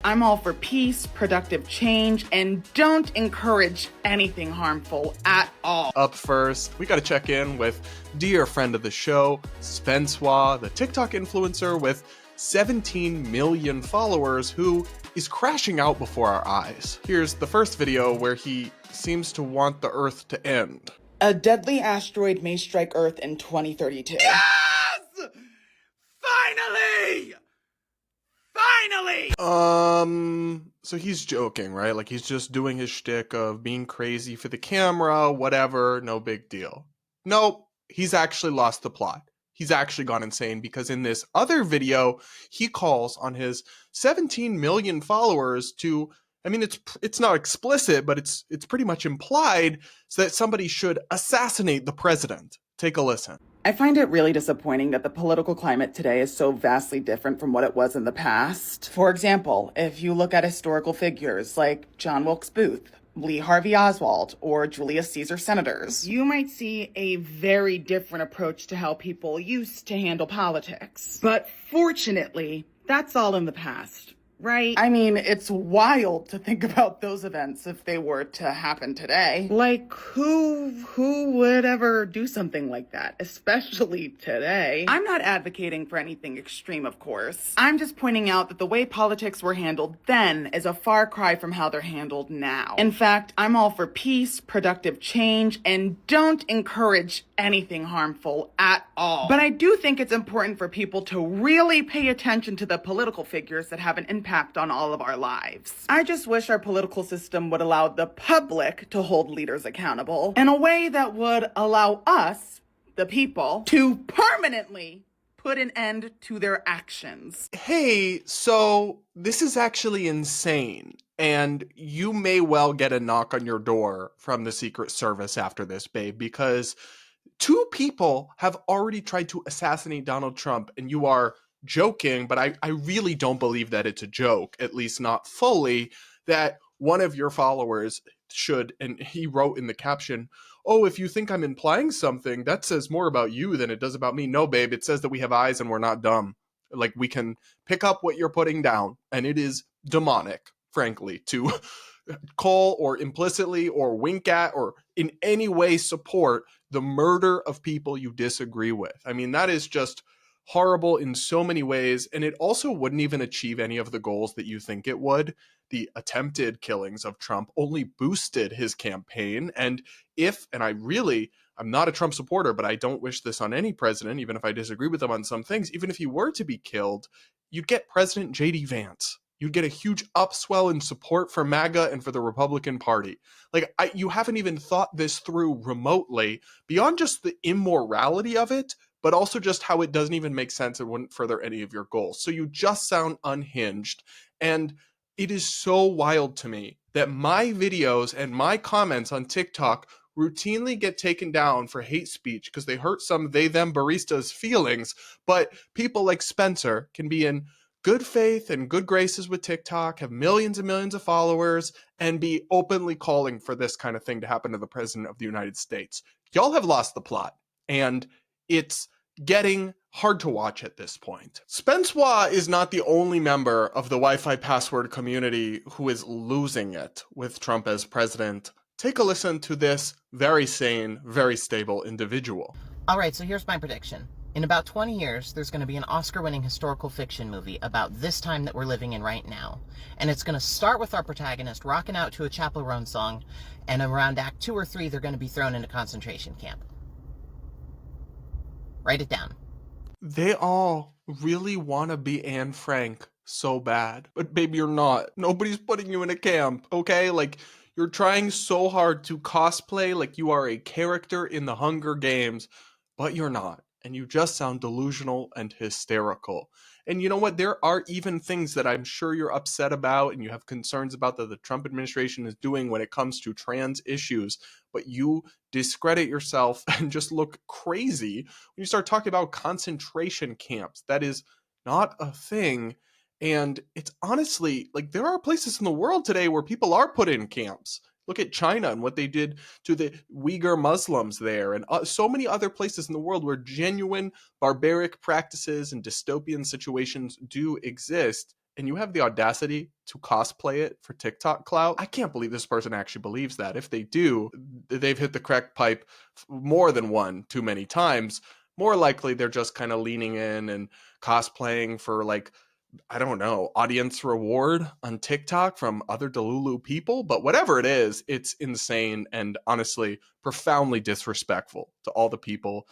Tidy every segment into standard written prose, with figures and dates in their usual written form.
I'm all for peace, productive change, and don't encourage anything harmful at all. Up first, we gotta check in with dear friend of the show, Spencewuah, the TikTok influencer with 17 million followers who is crashing out before our eyes. Here's the first video where he seems to want the Earth to end. A deadly asteroid may strike Earth in 2032. Yes! Finally! So he's joking, right? Like he's just doing his shtick of being crazy for the camera, whatever, no big deal. Nope, he's actually lost the plot. He's actually gone insane because in this other video, he calls on his 17 million followers to, I mean, it's not explicit, but it's pretty much implied, so that somebody should assassinate the president. Take a listen. I find it really disappointing that the political climate today is so vastly different from what it was in the past. For example, if you look at historical figures like John Wilkes Booth, Lee Harvey Oswald, or Julius Caesar senators, you might see a very different approach to how people used to handle politics. But fortunately, that's all in the past. Right? I mean, it's wild to think about those events if they were to happen today. Like, who would ever do something like that, especially today? I'm not advocating for anything extreme, of course. I'm just pointing out that the way politics were handled then is a far cry from how they're handled now. In fact, I'm all for peace, productive change, and don't encourage anything harmful at all. But I do think it's important for people to really pay attention to the political figures that have an impact on all of our lives. I just wish our political system would allow the public to hold leaders accountable in a way that would allow us, the people, to permanently put an end to their actions. Hey, so this is actually insane. And you may well get a knock on your door from the Secret Service after this, babe, because 2 people have already tried to assassinate Donald Trump, and you are joking, but I really don't believe that it's a joke, at least not fully, that one of your followers should, and he wrote in the caption, "Oh, if you think I'm implying something, that says more about you than it does about me." No, babe, it says that we have eyes and we're not dumb. Like, we can pick up what you're putting down, and it is demonic, frankly, to call or implicitly or wink at or in any way support the murder of people you disagree with. I mean, that is just horrible in so many ways, and it also wouldn't even achieve any of the goals that you think it would. The attempted killings of Trump only boosted his campaign, and I'm not a Trump supporter, but I don't wish this on any president, even if I disagree with him on some things. Even if he were to be killed, you'd get President J.D. Vance. You'd get a huge upswell in support for MAGA and for the Republican Party. Like, you haven't even thought this through remotely, beyond just the immorality of it, but also just how it doesn't even make sense and wouldn't further any of your goals. So you just sound unhinged. And it is so wild to me that my videos and my comments on TikTok routinely get taken down for hate speech because they hurt some they-them baristas' feelings, but people like Spencer can be in good faith and good graces with TikTok, have millions and millions of followers, and be openly calling for this kind of thing to happen to the president of the United States. Y'all have lost the plot, and it's getting hard to watch at this point. Spencewuah is not the only member of the Wi-Fi password community who is losing it with Trump as president. Take a listen to this very sane, very stable individual. All right, so here's my prediction. In about 20 years, there's going to be an Oscar-winning historical fiction movie about this time that we're living in right now. And it's going to start with our protagonist rocking out to a Chappell Roan song, and around Act 2 or 3, they're going to be thrown in a concentration camp. Write it down. They all really want to be Anne Frank so bad. But baby, you're not. Nobody's putting you in a camp, okay? Like, you're trying so hard to cosplay like you are a character in the Hunger Games, but you're not. And you just sound delusional and hysterical. And you know what? There are even things that I'm sure you're upset about and you have concerns about that the Trump administration is doing when it comes to trans issues. But you discredit yourself and just look crazy when you start talking about concentration camps. That is not a thing. And it's honestly, like, there are places in the world today where people are put in camps. Look at China and what they did to the Uyghur Muslims there, and so many other places in the world where genuine barbaric practices and dystopian situations do exist. and you have the audacity to cosplay it for TikTok clout, I can't believe this person actually believes that. If they do, they've hit the crack pipe more than one too many times. More likely, they're just kind of leaning in and cosplaying for, like, I don't know, audience reward on TikTok from other Delulu people. But whatever it is, it's insane and honestly profoundly disrespectful to all the people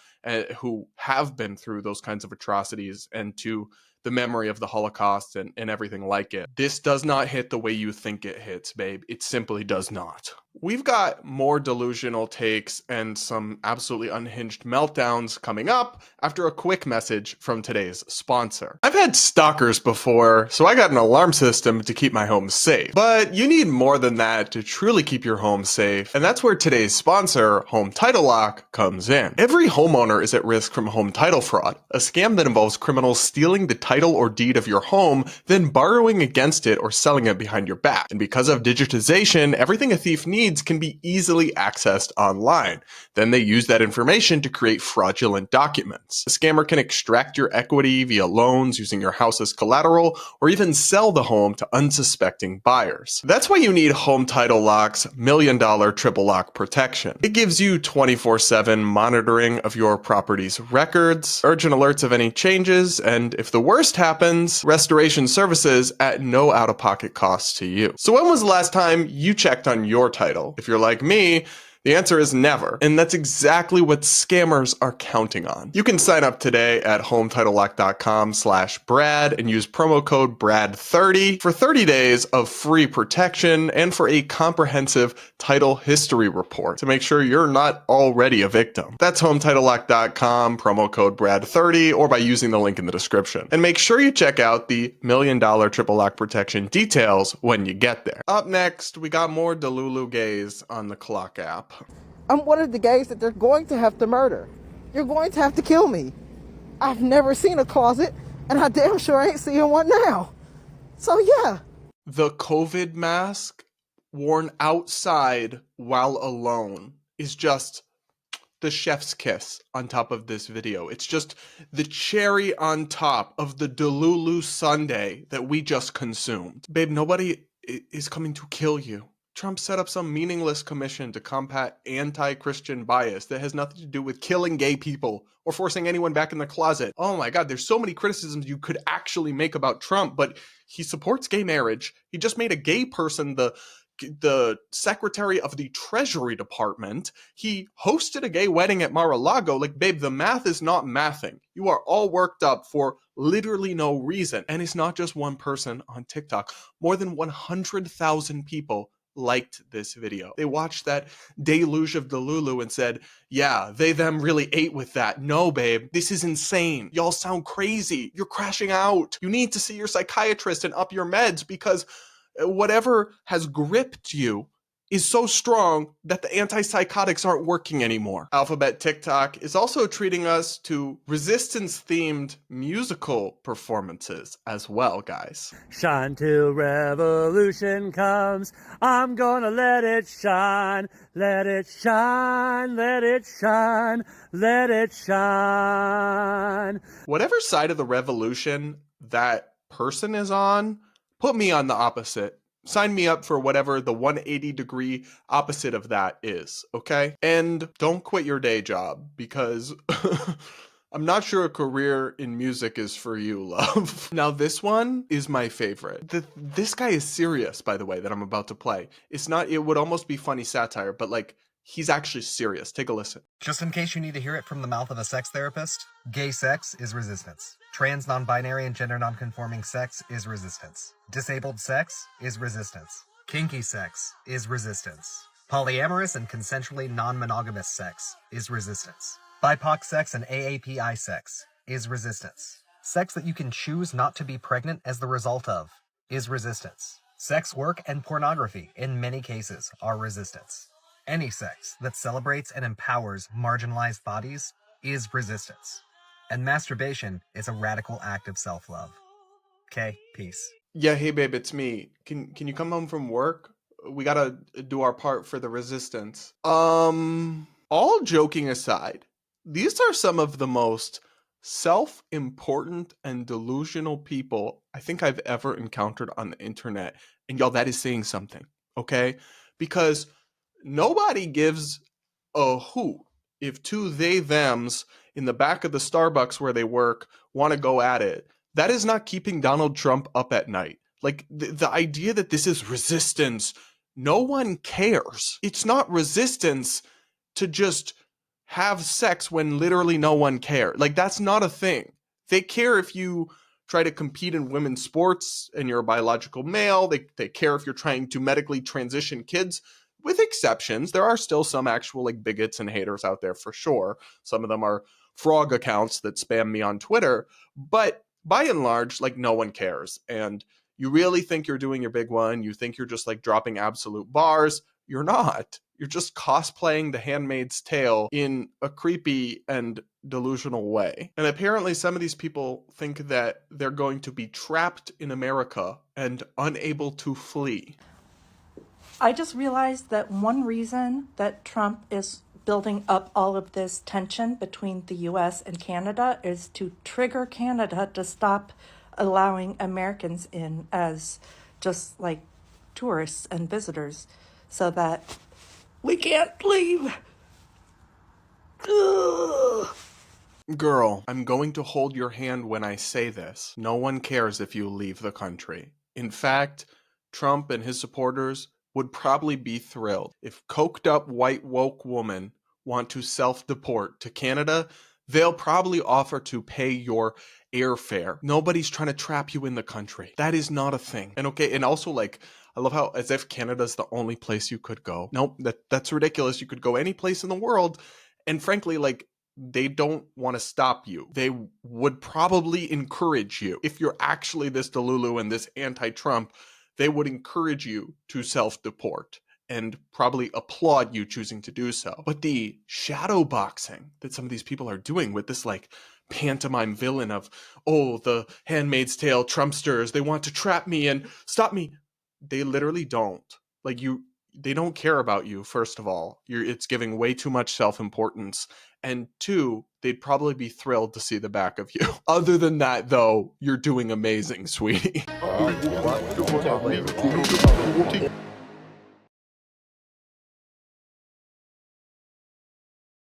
who have been through those kinds of atrocities and to the memory of the Holocaust and everything like it. This does not hit the way you think it hits, babe. It simply does not. We've got more delusional takes and some absolutely unhinged meltdowns coming up after a quick message from today's sponsor. I've had stalkers before, so I got an alarm system to keep my home safe. But you need more than that to truly keep your home safe, and that's where today's sponsor, Home Title Lock, comes in. Every homeowner is at risk from home title fraud, a scam that involves criminals stealing the title or deed of your home, then borrowing against it or selling it behind your back. And because of digitization, everything a thief needs can be easily accessed online. Then they use that information to create fraudulent documents. A scammer can extract your equity via loans using your house as collateral, or even sell the home to unsuspecting buyers. That's why you need Home Title Lock's $1 Million Triple Lock protection. It gives you 24/7 monitoring of your property's records, urgent alerts of any changes, and if the worst happens, restoration services at no out-of-pocket cost to you. So when was the last time you checked on your title? If you're like me, the answer is never. And that's exactly what scammers are counting on. You can sign up today at HometitleLock.com/Brad and use promo code BRAD30 for 30 days of free protection and for a comprehensive title history report to make sure you're not already a victim. That's HometitleLock.com, promo code BRAD30, or by using the link in the description. And make sure you check out the $1 Million Triple Lock protection details when you get there. Up next, we got more Delulu gays on the Clock app. I'm one of the gays that they're going to have to murder. You're going to have to kill me. I've never seen a closet, and I damn sure ain't seeing one now. So yeah. The COVID mask worn outside while alone is just the chef's kiss on top of this video. It's just the cherry on top of the Delulu sundae that we just consumed. Babe, nobody is coming to kill you. Trump set up some meaningless commission to combat anti-Christian bias that has nothing to do with killing gay people or forcing anyone back in the closet. Oh my God, there's so many criticisms you could actually make about Trump, but he supports gay marriage. He just made a gay person the secretary of the Treasury Department. He hosted a gay wedding at Mar-a-Lago. Like, babe, the math is not mathing. You are all worked up for literally no reason. And it's not just one person on TikTok. More than 100,000 people liked this video. They watched that deluge of Delulu and said, yeah, they them really ate with that. No, babe, this is insane. Y'all sound crazy. You're crashing out. You need to see your psychiatrist and up your meds because whatever has gripped you is so strong that the antipsychotics aren't working anymore. Alphabet TikTok is also treating us to resistance-themed musical performances as well, guys. Shine till revolution comes. I'm gonna let it shine. Let it shine, let it shine, let it shine. Whatever side of the revolution that person is on, put me on the opposite. Sign me up for whatever the 180-degree opposite of that is, okay? And don't quit your day job because I'm not sure a career in music is for you, love. Now, this one is my favorite. This guy is serious, by the way, that I'm about to play. It would almost be funny satire, but like, he's actually serious. Take a listen. Just in case you need to hear it from the mouth of a sex therapist, gay sex is resistance. Trans, non-binary, and gender non-conforming sex is resistance. Disabled sex is resistance. Kinky sex is resistance. Polyamorous and consensually non-monogamous sex is resistance. BIPOC sex and AAPI sex is resistance. Sex that you can choose not to be pregnant as the result of is resistance. Sex work and pornography, in many cases, are resistance. Any sex that celebrates and empowers marginalized bodies is resistance. And masturbation is a radical act of self-love. Okay, peace. Yeah, hey babe, it's me. Can you come home from work? We gotta do our part for the resistance. All joking aside, these are some of the most self-important and delusional people I think I've ever encountered on the internet. And y'all, that is saying something, okay? Because nobody gives a hoot if two they-thems in the back of the Starbucks where they work want to go at it. That is not keeping Donald Trump up at night. Like, the idea that this is resistance, no one cares. It's not resistance to just have sex when literally no one cares. Like, that's not a thing. They care if you try to compete in women's sports and you're a biological male. They care if you're trying to medically transition kids, with exceptions. There are still some actual like bigots and haters out there for sure. Some of them are frog accounts that spam me on Twitter, but by and large, like, no one cares. And you really think you're doing your big one. You think you're just like dropping absolute bars. You're not. You're just cosplaying The Handmaid's Tale in a creepy and delusional way. And apparently some of these people think that they're going to be trapped in America and unable to flee. I just realized that one reason that Trump is building up all of this tension between the US and Canada is to trigger Canada to stop allowing Americans in as just like tourists and visitors so that we can't leave. Ugh. Girl, I'm going to hold your hand when I say this. No one cares if you leave the country. In fact, Trump and his supporters would probably be thrilled. If coked up white woke women want to self-deport to Canada, they'll probably offer to pay your airfare. Nobody's trying to trap you in the country. That is not a thing. And okay, and also like, I love how as if Canada's the only place you could go. Nope, that's ridiculous. You could go any place in the world. And frankly, like, they don't want to stop you. They would probably encourage you. If you're actually this Delulu and this anti-Trump, they would encourage you to self-deport and probably applaud you choosing to do so. But the shadow boxing that some of these people are doing with this like pantomime villain of, oh, the Handmaid's Tale Trumpsters, they want to trap me and stop me. They literally don't. Like, they don't care about you, first of all. It's giving way too much self-importance. And two, they'd probably be thrilled to see the back of you. Other than that, though, you're doing amazing, sweetie.